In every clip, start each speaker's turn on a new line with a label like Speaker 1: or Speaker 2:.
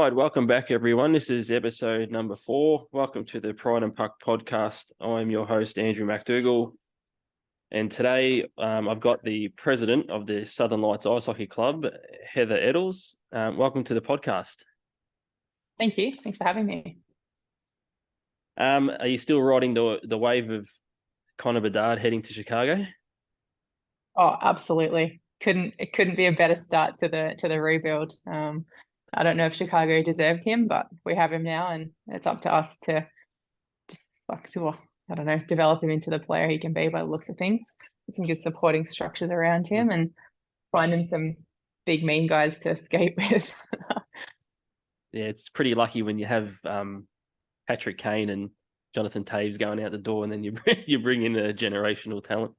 Speaker 1: Right, welcome back, everyone. This is episode number 4. Welcome to the Pride and Puck podcast. I'm your host, Andrew Macdougall, and today I've got the president of the Southern Lights Ice Hockey Club, Heather Ettles. Welcome to the podcast.
Speaker 2: Thank you. Thanks for having me.
Speaker 1: Are you still riding the wave of Connor Bedard heading to Chicago?
Speaker 2: Oh, absolutely. It couldn't be a better start to the rebuild. I don't know if Chicago deserved him, but we have him now, and it's up to us to I don't know, develop him into the player he can be by the looks of things. Some good supporting structures around him, and find him some big mean guys to escape with.
Speaker 1: Yeah, it's pretty lucky when you have Patrick Kane and Jonathan Taves going out the door, and then you bring in a generational talent.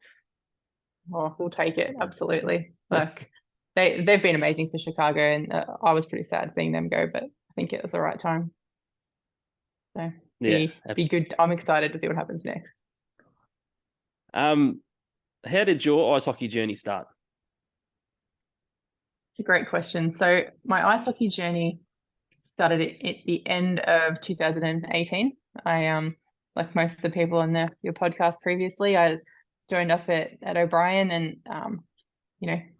Speaker 2: Oh, we'll take it. Absolutely. Like they've been amazing for Chicago, and I was pretty sad seeing them go, but I think it was the right time. So be good. I'm excited to see what happens next.
Speaker 1: How did your ice hockey journey start?
Speaker 2: It's a great question. So my ice hockey journey started at the end of 2018. I like most of the people on your podcast previously, I joined up at O'Brien, and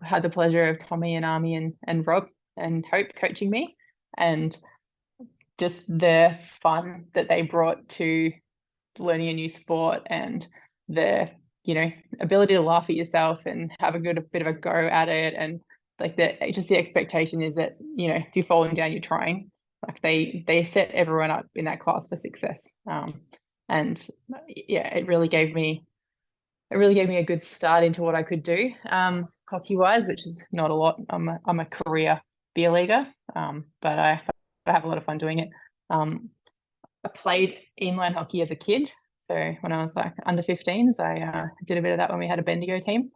Speaker 2: had the pleasure of Tommy and Army and Rob and Hope coaching me, and just the fun that they brought to learning a new sport, and the ability to laugh at yourself and have a good bit of a go at it, and like the expectation is that if you're falling down, you're trying. Like they set everyone up in that class for success, and yeah, it really gave me a good start into what I could do hockey wise, which is not a lot. I'm a career beer leaguer, but I have a lot of fun doing it. I played inline hockey as a kid, so when I was like under 15s, I did a bit of that when we had a Bendigo team.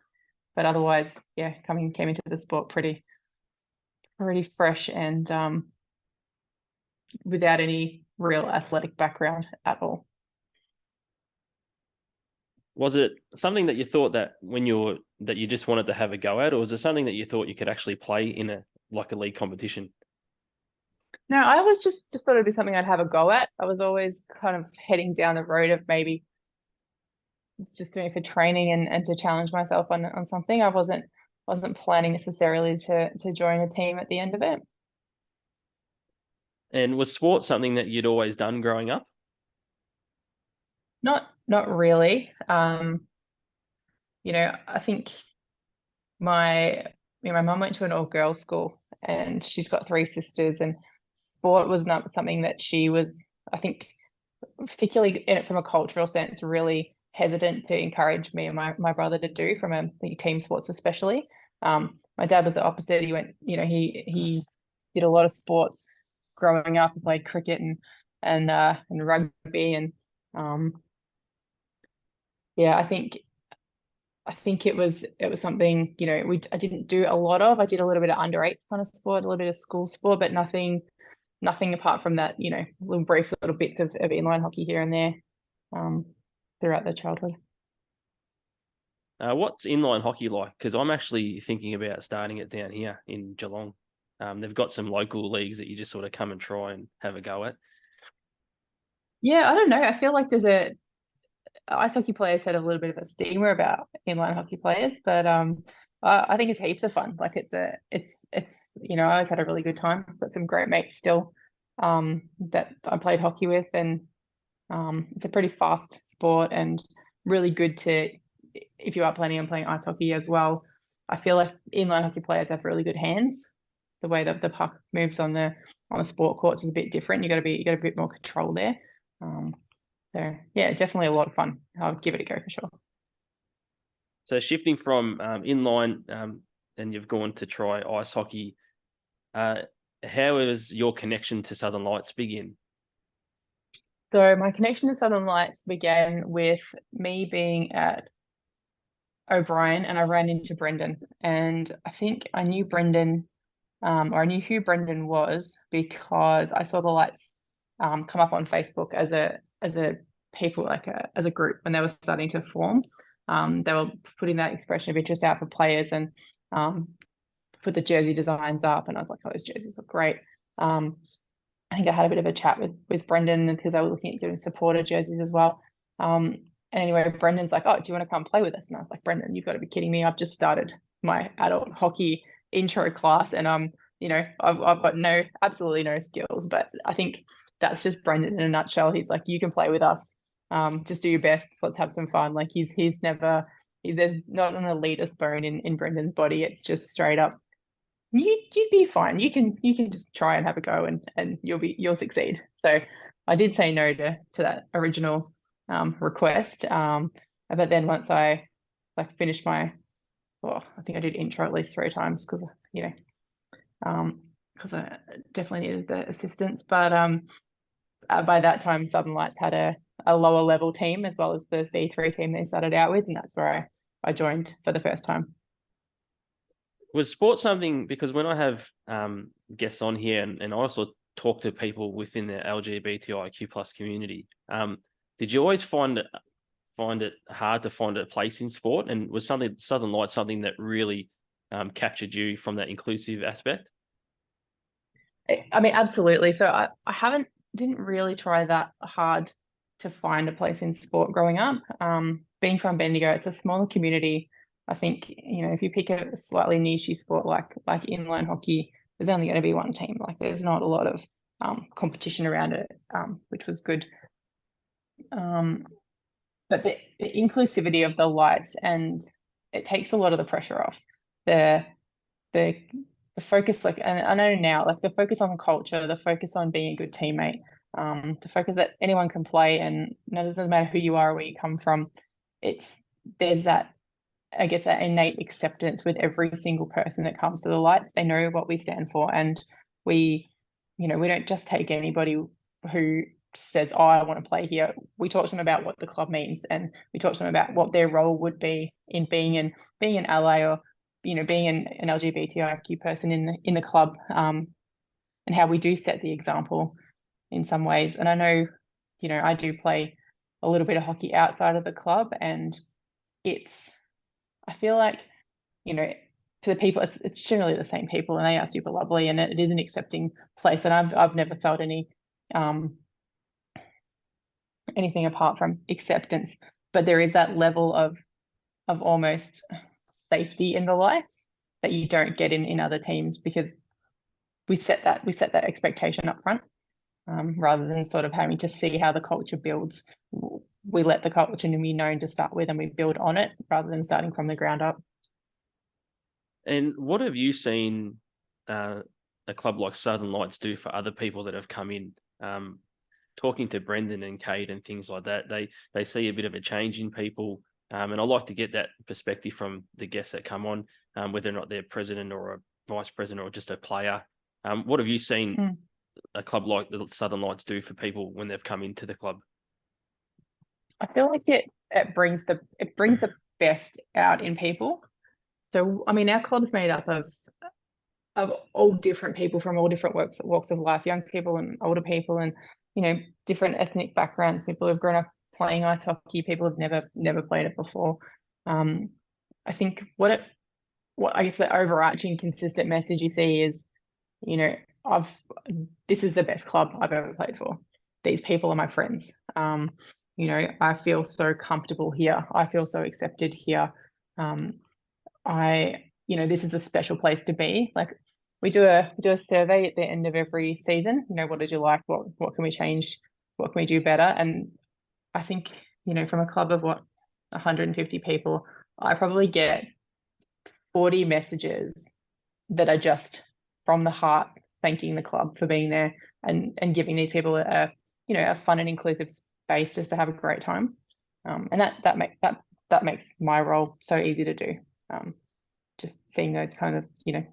Speaker 2: But otherwise, yeah, came into the sport pretty fresh and without any real athletic background at all.
Speaker 1: Was it something that you thought that that you just wanted to have a go at, or was it something that you thought you could actually play in a league competition?
Speaker 2: No, I was just thought it'd be something I'd have a go at. I was always kind of heading down the road of maybe just doing it for training and to challenge myself on something. I wasn't planning necessarily to join a team at the end of it.
Speaker 1: And was sport something that you'd always done growing up?
Speaker 2: Not really. I think my mum went to an all-girls school, and she's got 3 sisters, and sport was not something that she was, I think, particularly in it from a cultural sense, really hesitant to encourage me and my brother to do, from the team sports especially. My dad was the opposite. He went, he did a lot of sports growing up. He played cricket and rugby, and yeah, I think it was something I didn't do a lot of. I did a little bit of under-8 kind of sport, a little bit of school sport, but nothing apart from that. Brief little bits of inline hockey here and there throughout their childhood.
Speaker 1: What's inline hockey like? Because I'm actually thinking about starting it down here in Geelong. They've got some local leagues that you just sort of come and try and have a go at.
Speaker 2: Yeah, I don't know. I feel like there's ice hockey players had a little bit of a stigma about inline hockey players, but I think it's heaps of fun. Like it's I always had a really good time. I've got some great mates still that I played hockey with, and it's a pretty fast sport and really good if you are planning on playing ice hockey as well. I feel like inline hockey players have really good hands. The way that the puck moves on the sport courts is a bit different. You got a bit more control there. So yeah, definitely a lot of fun. I would give it a go for sure.
Speaker 1: So shifting from inline, and you've gone to try ice hockey. How was your connection to Southern Lights begin?
Speaker 2: So my connection to Southern Lights began with me being at O'Brien, and I ran into Brendan, and I think I knew Brendan, or I knew who Brendan was because I saw the Lights come up on Facebook as a group when they were starting to form. They were putting that expression of interest out for players, and put the jersey designs up, and I was like, oh, those jerseys look great. I think I had a bit of a chat with Brendan because I was looking at doing supporter jerseys as well. And anyway, Brendan's like, "Oh, do you want to come play with us?" And I was like, "Brendan, you've got to be kidding me. I've just started my adult hockey intro class and I've got absolutely no skills." But I think that's just Brendan in a nutshell. He's like, "You can play with us. Just do your best. Let's have some fun." Like there's not an elitist bone in Brendan's body. It's just straight up, you'd be fine. You can just try and have a go and you'll succeed. So I did say no to that original request. But then once I finished I think I did intro at least 3 times because because I definitely needed the assistance. But by that time, Southern Lights had a lower level team as well as the V3 team they started out with, and that's where I joined for the first time.
Speaker 1: Was sport something, because when I have guests on here and I also talk to people within the LGBTIQ plus community, did you always find it hard to find a place in sport? And was Southern Lights something that really captured you from that inclusive aspect?
Speaker 2: I mean, absolutely. So didn't really try that hard to find a place in sport growing up. Being from Bendigo, it's a smaller community. I think, if you pick a slightly niche sport like inline hockey, there's only going to be one team. Like there's not a lot of competition around it, which was good. But the inclusivity of the Lights, and it takes a lot of the pressure off. The focus, and I know now, the focus on culture, the focus on being a good teammate, the focus that anyone can play, and it doesn't matter who you are or where you come from. There's that, I guess, that innate acceptance with every single person that comes to the Lights. They know what we stand for, and we don't just take anybody who says, "Oh, I want to play here." We talk to them about what the club means, and we talk to them about what their role would be in being an ally, or being an LGBTIQ person in the club, and how we do set the example in some ways. And I know, I do play a little bit of hockey outside of the club, and I feel like, for the people, it's generally the same people, and they are super lovely, and it is an accepting place. And I've never felt anything apart from acceptance. But there is that level of almost safety in the Lights that you don't get in other teams, because we set that expectation up front, rather than sort of having to see how the culture builds. We let the culture be known to start with, and we build on it rather than starting from the ground up.
Speaker 1: And what have you seen a club like Southern Lights do for other people that have come in? Talking to Brendan and Kate and things like that, they see a bit of a change in people. And I like to get that perspective from the guests that come on, whether or not they're president or a vice president or just a player. What have you seen a club like the Southern Lights do for people when they've come into the club?
Speaker 2: I feel like it brings the best out in people. So, I mean, our club's made up of all different people from all different walks of life, young people and older people, and different ethnic backgrounds. People who've grown up playing ice hockey, people who've never played it before. I think what I guess the overarching consistent message you see is, this is the best club I've ever played for. These people are my friends. I feel so comfortable here. I feel so accepted here. This is a special place to be. Like, we do a survey at the end of every season. What did you like? What can we change? What can we do better? And I think, from a club of 150 people, I probably get 40 messages that are just from the heart, thanking the club for being there and giving these people a fun and inclusive space just to have a great time. And that makes my role so easy to do. Just seeing those kind of,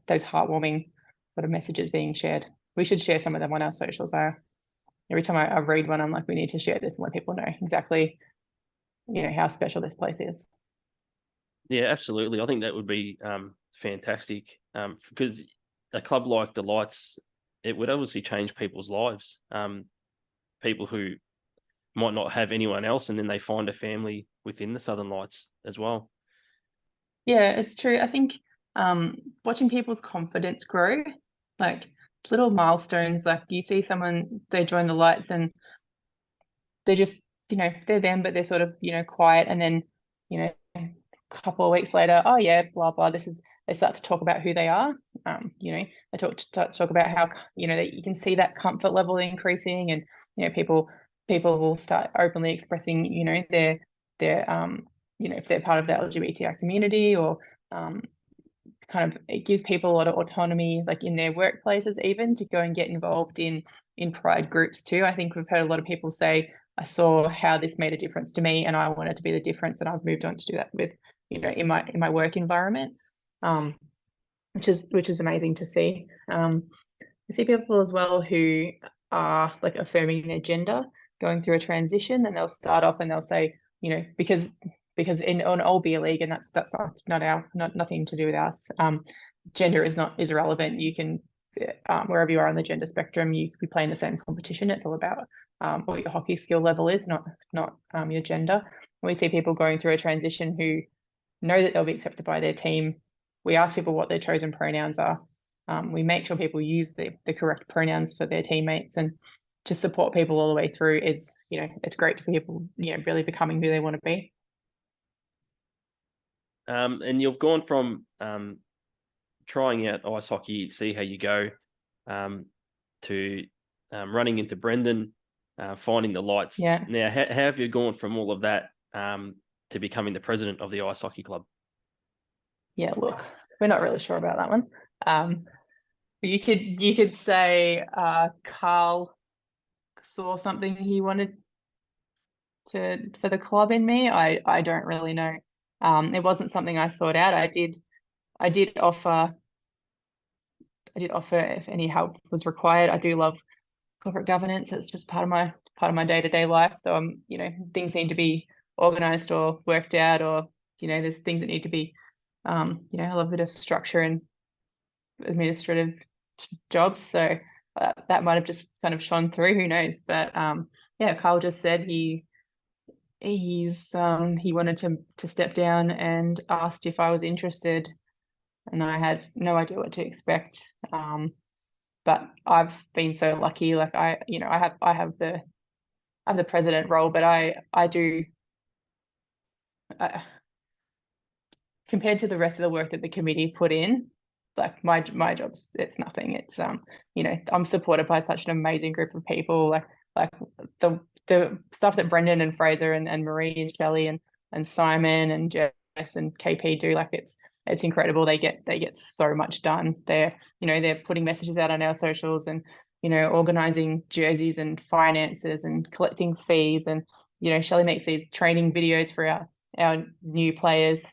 Speaker 2: those heartwarming sort of messages being shared. We should share some of them on our socials. Every time I read one, I'm like, we need to share this and let people know exactly, how special this place is.
Speaker 1: Yeah, absolutely. I think that would be fantastic, because a club like the Lights, it would obviously change people's lives. People who might not have anyone else, and then they find a family within the Southern Lights as well.
Speaker 2: Yeah, it's true. I think watching people's confidence grow, like little milestones. Like you see someone, they join the lights and they're just, they're them, but they're sort of, quiet. And then, a couple of weeks later, oh yeah, blah, blah, they start to talk about who they are. They start to talk about how, that you can see that comfort level increasing, and, people will start openly expressing, their, if they're part of the LGBTI community, or kind of, it gives people a lot of autonomy, like in their workplaces, even to go and get involved in pride groups too. I think we've heard a lot of people say, I saw how this made a difference to me and I wanted to be the difference, and I've moved on to do that with, in my work environment, which is amazing to see. I see people as well who are like affirming their gender, going through a transition, and they'll start off and they'll say, because in on all beer league, and that's nothing to do with us. Gender is irrelevant. You can wherever you are on the gender spectrum, you could be playing the same competition. It's all about what your hockey skill level is, not your gender. When we see people going through a transition who know that they'll be accepted by their team, we ask people what their chosen pronouns are. We make sure people use the correct pronouns for their teammates, and to support people all the way through is, it's great to see people, really becoming who they want to be.
Speaker 1: And you've gone from trying out ice hockey, see how you go, to running into Brendan, finding the lights.
Speaker 2: Yeah.
Speaker 1: Now, how have you gone from all of that to becoming the president of the ice hockey club?
Speaker 2: Yeah, look, we're not really sure about that one. You could say Carl saw something he wanted for the club in me. I don't really know. It wasn't something I sought out. I did offer if any help was required. I do love corporate governance. It's just part of my day-to-day life. So things need to be organized or worked out, or there's things that need to be I love a bit of structure and administrative jobs. So that might have just kind of shone through. Who knows? But yeah, Carl just said he wanted to step down and asked if I was interested, and I had no idea what to expect. But I've been so lucky. Like I have the president role, but I do. Compared to the rest of the work that the committee put in, like my job's, it's nothing. It's I'm supported by such an amazing group of people. Like the stuff that Brendan and Fraser and Marie and Shelley and Simon and Jess and KP do, like it's incredible. They get so much done. They're putting messages out on our socials, and organizing jerseys and finances and collecting fees, and Shelley makes these training videos for our new players.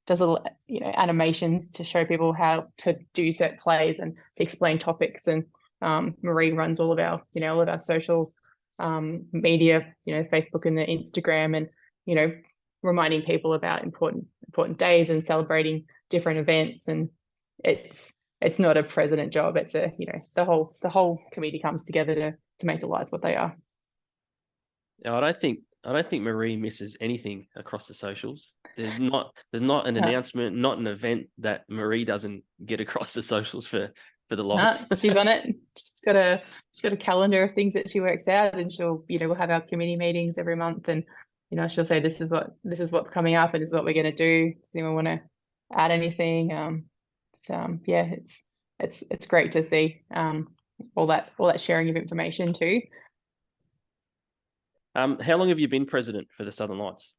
Speaker 2: Does little animations to show people how to do certain plays and to explain topics, and Marie runs all of our social media, Facebook and the Instagram, and reminding people about important days and celebrating different events. And it's not a president job. It's the whole committee comes together to make the lights what they are.
Speaker 1: I don't think Marie misses anything across the socials. There's not an announcement, not an event that Marie doesn't get across the socials for the lights.
Speaker 2: No, she's on it. She's got a calendar of things that she works out, and she'll we'll have our committee meetings every month, and she'll say this is what's coming up, and this is what we're going to do. Does anyone want to add anything? Yeah, it's great to see all that sharing of information too.
Speaker 1: How long have you been president for the Southern Lights?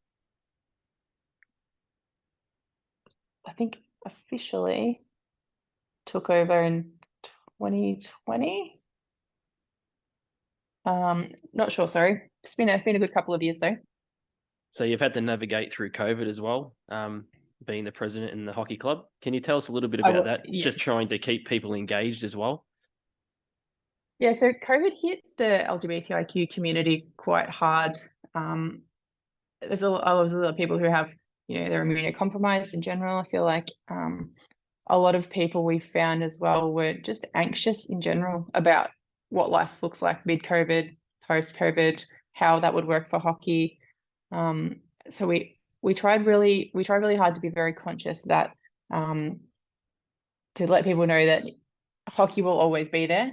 Speaker 2: I think officially took over in 2020. Not sure, sorry. It's been a good couple of years though.
Speaker 1: So you've had to navigate through COVID as well, being the president in the hockey club. Can you tell us a little bit about that? Yeah. Just trying to keep people engaged as well.
Speaker 2: Yeah, so COVID hit the LGBTIQ community quite hard. There's a lot of people who have, they're immunocompromised in general. I feel like a lot of people we found as well were just anxious in general about what life looks like mid-COVID, post-COVID, how that would work for hockey. So we tried really hard to be very conscious that to let people know that hockey will always be there.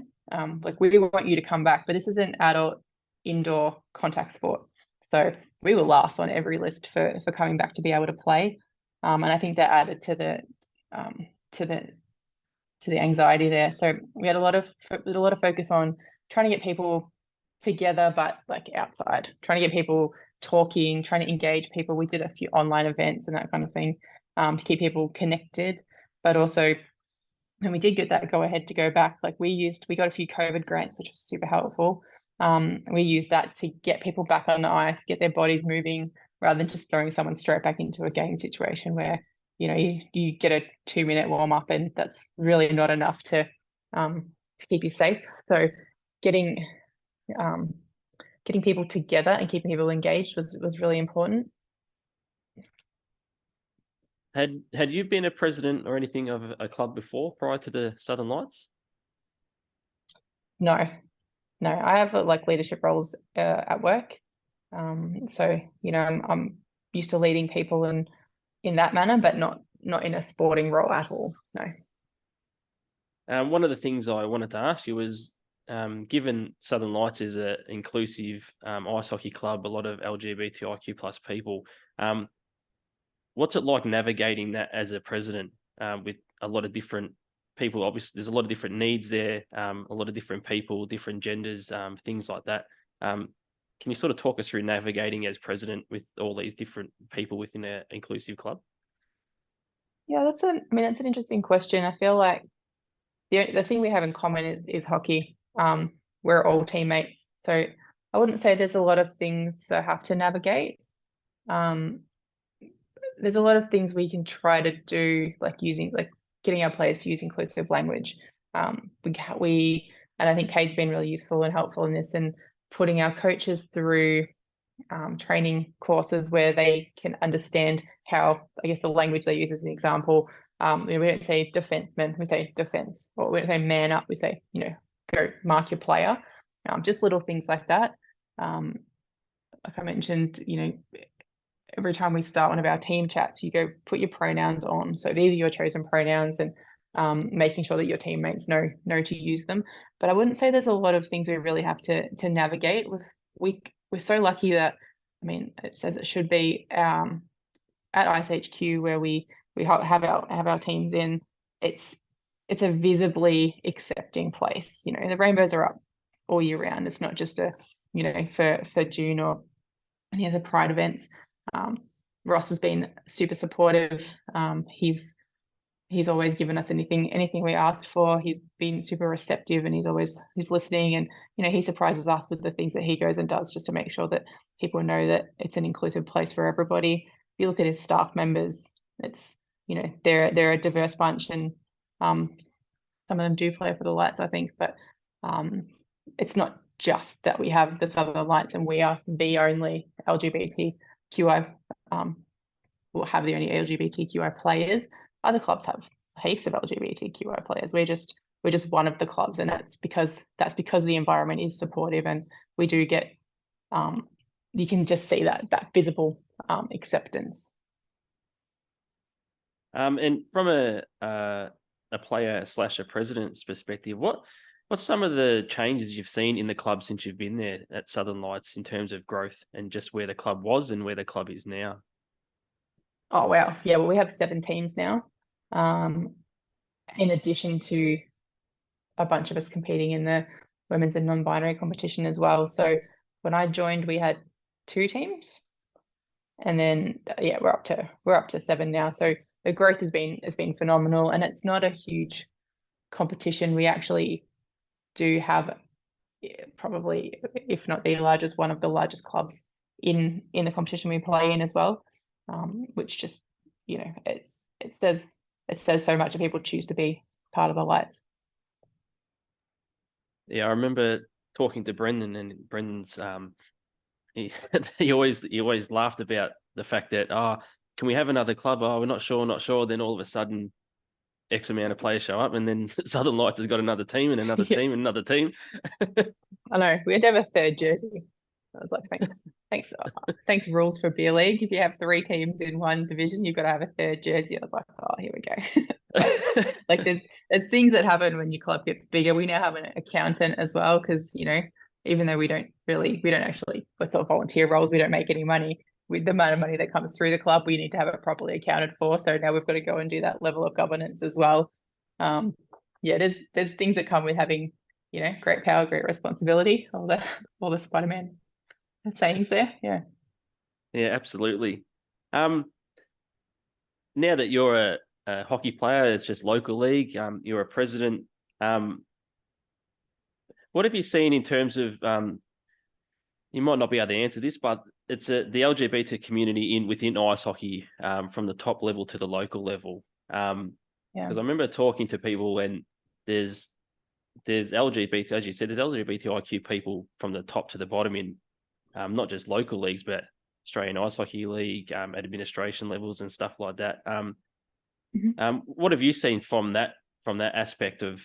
Speaker 2: Like we want you to come back, but this is an adult indoor contact sport. So we will last on every list for coming back to be able to play. And I think that added to the anxiety there. So we had a lot of focus on trying to get people together, but like outside, trying to get people talking, trying to engage people. We did a few online events and that kind of thing to keep people connected, but also when we did get that go ahead to go back, like we got a few COVID grants, which was super helpful. We used that to get people back on the ice, get their bodies moving, rather than just throwing someone straight back into a game situation where, you know, you get a 2-minute warm up and that's really not enough to keep you safe. So getting people together and keeping people engaged was really important.
Speaker 1: Had you been a president or anything of a club before prior to the Southern Lights?
Speaker 2: No, I have like leadership roles at work. So, you know, I'm used to leading people in that manner, but not in a sporting role at all. No.
Speaker 1: One of the things I wanted to ask you was, given Southern Lights is an inclusive ice hockey club, a lot of LGBTIQ plus people, what's it like navigating that as a president with a lot of different people? Obviously, there's a lot of different needs there, a lot of different people, different genders, things like that. Can you sort of talk us through navigating as president with all these different people within an inclusive club?
Speaker 2: Yeah, that's an interesting question. I feel like the thing we have in common is hockey. We're all teammates, so I wouldn't say there's a lot of things I have to navigate. There's a lot of things we can try to do, like getting our players to use inclusive language. We and I think Kate's been really useful and helpful in this, and putting our coaches through training courses where they can understand how, I guess, the language they use as an example. We don't say defenseman, we say defense, or we don't say man up, we say, you know, go mark your player. Just little things like that. Like I mentioned, you know, every time we start one of our team chats, you go put your pronouns on. So these are your chosen pronouns, and making sure that your teammates know to use them. But I wouldn't say there's a lot of things we really have to navigate. We're so lucky that, I mean, it says it should be at Ice HQ where we have our teams in. It's a visibly accepting place. You know, the rainbows are up all year round. It's not just you know, for June or any of the Pride events. Ross has been super supportive. He's always given us anything we asked for. He's been super receptive, and he's listening, and, you know, he surprises us with the things that he goes and does just to make sure that people know that it's an inclusive place for everybody. If you look at his staff members, it's, you know, they're a diverse bunch, and some of them do play for the Lights, I think, but it's not just that we have the Southern Lights and we are the only LGBTQI will have the only LGBTQI players. Other clubs have heaps of LGBTQI players. We're just one of the clubs, and that's because the environment is supportive, and we do get you can just see that visible acceptance.
Speaker 1: And from a player / a president's perspective, what's some of the changes you've seen in the club since you've been there at Southern Lights in terms of growth and just where the club was and where the club is now?
Speaker 2: Oh, wow. Yeah, well, we have 7 teams now, in addition to a bunch of us competing in the women's and non-binary competition as well. So when I joined, we had 2 teams, and then yeah, we're up to 7 now. So the growth has been phenomenal, and it's not a huge competition. We actually do have probably, if not the largest, one of the largest clubs in the competition we play in as well, which just, you know, it says so much that people choose to be part of the Lights.
Speaker 1: Yeah, I remember talking to Brendan, and Brendan's he always laughed about the fact that, can we have another club? Oh, we're not sure. Then all of a sudden, X amount of players show up, and then Southern Lights has got another team and another team and another team.
Speaker 2: I know, we had to have a 3rd jersey. I was like, thanks rules for beer league. If you have 3 teams in one division, you've got to have a 3rd jersey. I was like, oh, here we go. Like there's things that happen when your club gets bigger. We now have an accountant as well because, even though we don't actually, it's all volunteer roles, we don't make any money. With the amount of money that comes through the club, we need to have it properly accounted for. So now we've got to go and do that level of governance as well. Yeah, there's things that come with having, great power, great responsibility. All the Spider-Man sayings there. Yeah.
Speaker 1: Yeah, absolutely. Now that you're a hockey player, it's just local league. You're a president. What have you seen in terms of? You might not be able to answer this, but it's the LGBT community within ice hockey, from the top level to the local level.
Speaker 2: Yeah.
Speaker 1: Because I remember talking to people, and there's LGBT, as you said, there's LGBTIQ people from the top to the bottom in not just local leagues, but Australian Ice Hockey League, at administration levels and stuff like that. What have you seen from that aspect of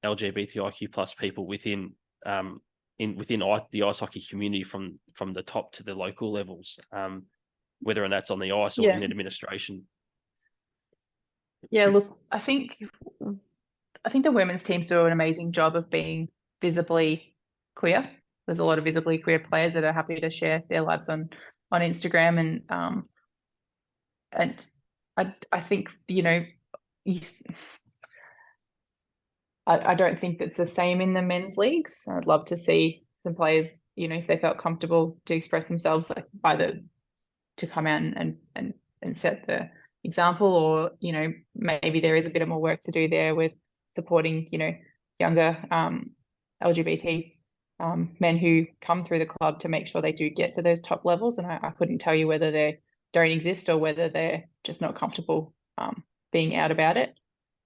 Speaker 1: LGBTIQ plus people within the ice hockey community from the top to the local levels, whether that's on the ice or in administration?
Speaker 2: Yeah, look, I think the women's teams do an amazing job of being visibly queer. There's a lot of visibly queer players that are happy to share their lives on Instagram, and I think I don't think that's the same in the men's leagues. I'd love to see some players, if they felt comfortable to express themselves, like either to come out and set the example, or maybe there is a bit more work to do there with supporting younger LGBT men who come through the club to make sure they do get to those top levels. And I couldn't tell you whether they don't exist or whether they're just not comfortable being out about it.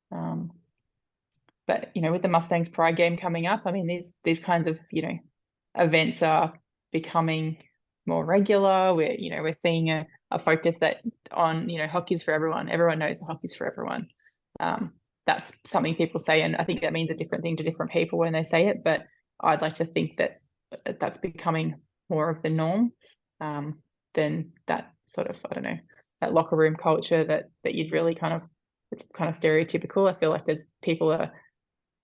Speaker 2: But with the Mustangs Pride game coming up, I mean, these kinds of events are becoming more regular. We're seeing a focus that on hockey's for everyone. Everyone knows hockey's for everyone. That's something people say, and I think that means a different thing to different people when they say it. But I'd like to think that that's becoming more of the norm than that sort of, I don't know, that locker room culture that you'd really it's kind of stereotypical. I feel like there's people are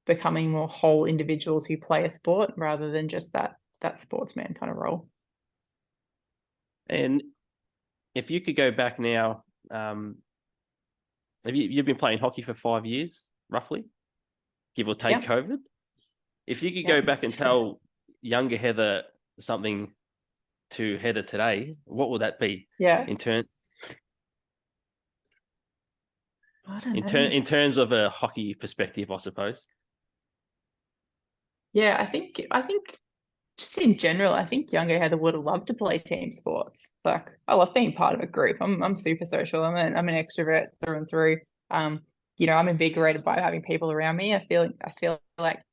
Speaker 2: becoming more whole individuals who play a sport rather than just that sportsman kind of role.
Speaker 1: And if you could go back now, you've been playing hockey for 5 years, roughly, give or take COVID. If you could go back and tell younger Heather something to Heather today, what would that be?
Speaker 2: Yeah.
Speaker 1: In turn,
Speaker 2: I don't know.
Speaker 1: In terms of a hockey perspective, I suppose.
Speaker 2: Yeah, I think just in general, I think younger Heather would have loved to play team sports. Like, I love being part of a group. I'm super social. I'm an extrovert through and through. I'm invigorated by having people around me. I feel like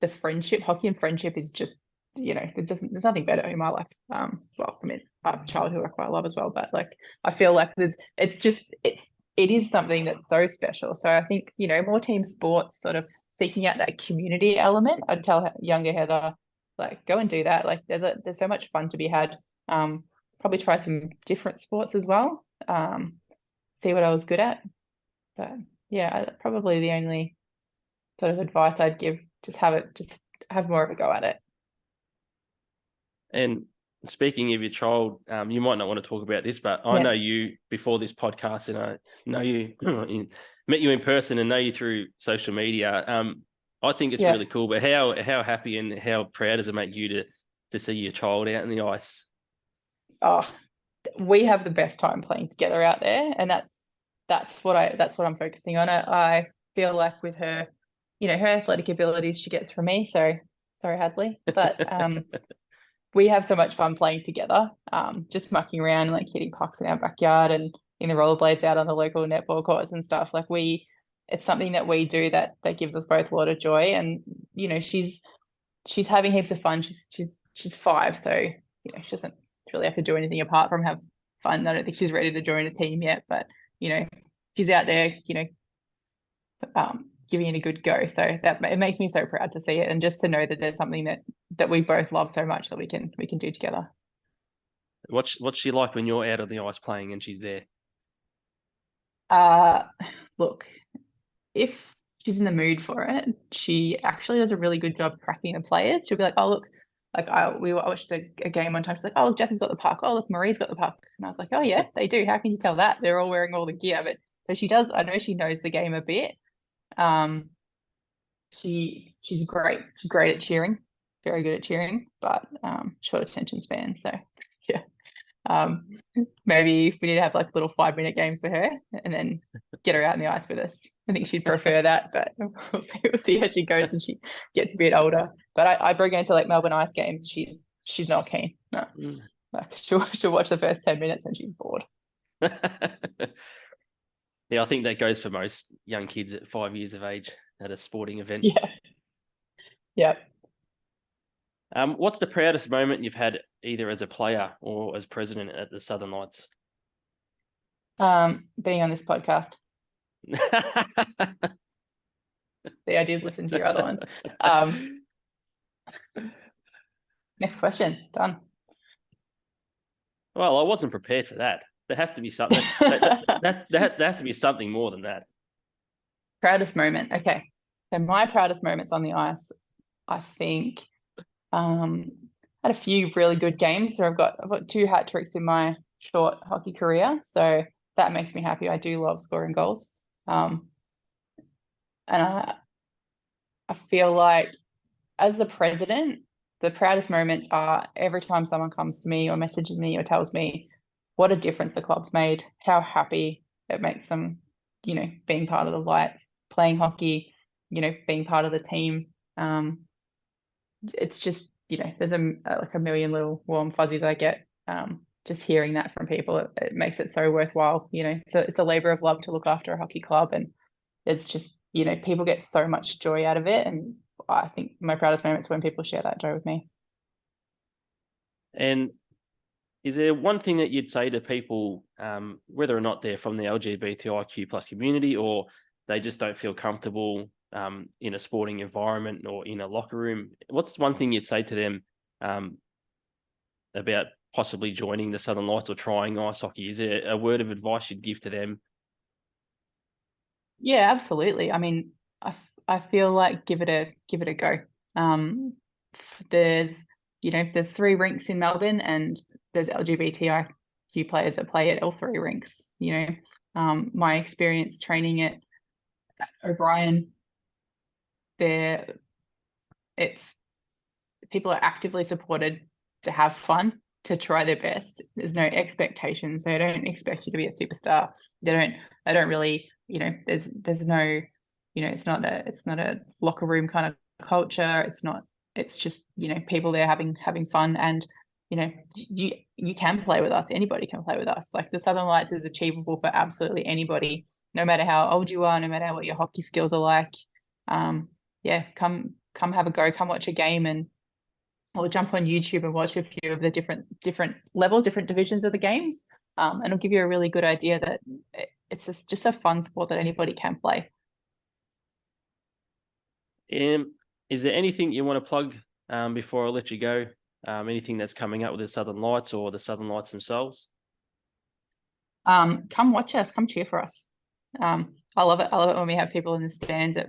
Speaker 2: the friendship, hockey and friendship is just, there's nothing better in my life. Well, I mean, I have a child who I quite love as well, but like, I feel like it is something that's so special. So I think, more team sports, sort of seeking out that community element. I'd tell younger Heather, like, go and do that. Like, there's so much fun to be had. Probably try some different sports as well. See what I was good at. But yeah, probably the only sort of advice I'd give, just have more of a go at it.
Speaker 1: And speaking of your child, you might not want to talk about this, but I know you before this podcast, and I know you met you in person and know you through social media. I think it's really cool. But how happy and how proud does it make you to see your child out in the ice?
Speaker 2: Oh, we have the best time playing together out there, and that's what I'm focusing on. I feel like with her, her athletic abilities she gets from me. So sorry, Hadley, but we have so much fun playing together, just mucking around, like hitting pucks in our backyard and in the rollerblades out on the local netball courts and stuff. Like, it's something that we do that gives us both a lot of joy. And she's having heaps of fun. She's 5, so she doesn't really have to do anything apart from have fun. I don't think she's ready to join a team yet, but she's out there, giving it a good go. So that it makes me so proud to see it, and just to know that there's something that we both love so much that we can do together.
Speaker 1: What's she like when you're out of the ice playing and she's there?
Speaker 2: Look, if she's in the mood for it, she actually does a really good job tracking the players. She'll be like, oh, look, like we watched a game one time. She's like, oh, look, Jess's got the puck. Oh, look, Marie's got the puck. And I was like, oh, yeah, they do. How can you tell that? They're all wearing all the gear. But so she does, I know she knows the game a bit. She's great. She's great at cheering, very good at cheering, but short attention span. So yeah. Maybe we need to have like little 5-minute games for her and then get her out in the ice with us. I think she'd prefer that, but we'll see how she goes when she gets a bit older. But I bring her into like Melbourne ice games. She's not keen. No. Like she'll watch the first 10 minutes and she's bored.
Speaker 1: Yeah, I think that goes for most young kids at 5 years of age at a sporting event.
Speaker 2: Yeah. Yep.
Speaker 1: What's the proudest moment you've had either as a player or as president at the Southern Lights?
Speaker 2: Being on this podcast. See, I did listen to your other ones. Next question. Done.
Speaker 1: Well, I wasn't prepared for that. There has to be something. That has to be something more than that.
Speaker 2: Proudest moment. Okay. So my proudest moments on the ice, I think, had a few really good games. So I've got 2 hat tricks in my short hockey career. So that makes me happy. I do love scoring goals. And I feel like as the president, the proudest moments are every time someone comes to me or messages me or tells me what a difference the club's made, how happy it makes them, being part of the Lights, playing hockey, being part of the team. It's just, there's a million little warm fuzzies I get just hearing that from people. It makes it so worthwhile. It's a labor of love to look after a hockey club, and it's just, people get so much joy out of it. And I think my proudest moments when people share that joy with me.
Speaker 1: And is there one thing that you'd say to people, whether or not they're from the LGBTIQ plus community or they just don't feel comfortable in a sporting environment or in a locker room? What's one thing you'd say to them about possibly joining the Southern Lights or trying ice hockey? Is there a word of advice you'd give to them?
Speaker 2: Yeah, absolutely. I mean, I feel like give it a go. There's 3 rinks in Melbourne, and there's LGBTIQ players that play at all 3 rinks. My experience training at O'Brien, people are actively supported to have fun, to try their best. There's no expectations. They don't expect you to be a superstar. They don't really, there's no, it's not a locker room kind of culture. It's just, people there having fun, and, you can play with us. Anybody can play with us. Like the Southern Lights is achievable for absolutely anybody, no matter how old you are, no matter what your hockey skills are like. Yeah, come have a go, come watch a game, or jump on YouTube and watch a few of the different levels, different divisions of the games. And it'll give you a really good idea that it's just a fun sport that anybody can play.
Speaker 1: Is there anything you want to plug before I let you go? Anything that's coming up with the Southern Lights or the Southern Lights themselves?
Speaker 2: Come watch us, come cheer for us. I love it when we have people in the stands that,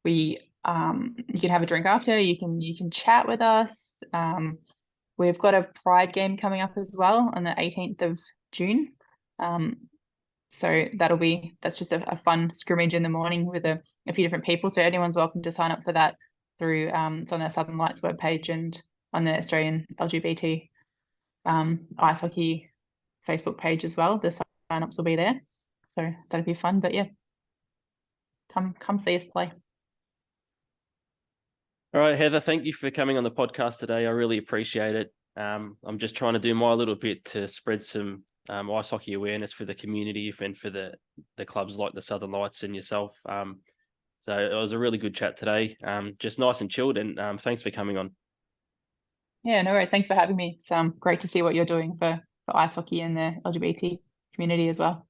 Speaker 2: we you can have a drink after, you can chat with us. We've got a Pride game coming up as well on the 18th of June. So that's just a fun scrimmage in the morning with a few different people. So anyone's welcome to sign up for that through it's on the Southern Lights webpage and on the Australian LGBT ice hockey Facebook page as well. The sign-ups will be there. So that'll be fun. But yeah, come see us play.
Speaker 1: All right, Heather, thank you for coming on the podcast today. I really appreciate it. I'm just trying to do my little bit to spread some ice hockey awareness for the community and for the clubs like the Southern Lights and yourself. So it was a really good chat today. Just nice and chilled, and thanks for coming on.
Speaker 2: Yeah, no worries. Thanks for having me. It's great to see what you're doing for ice hockey and the LGBT community as well.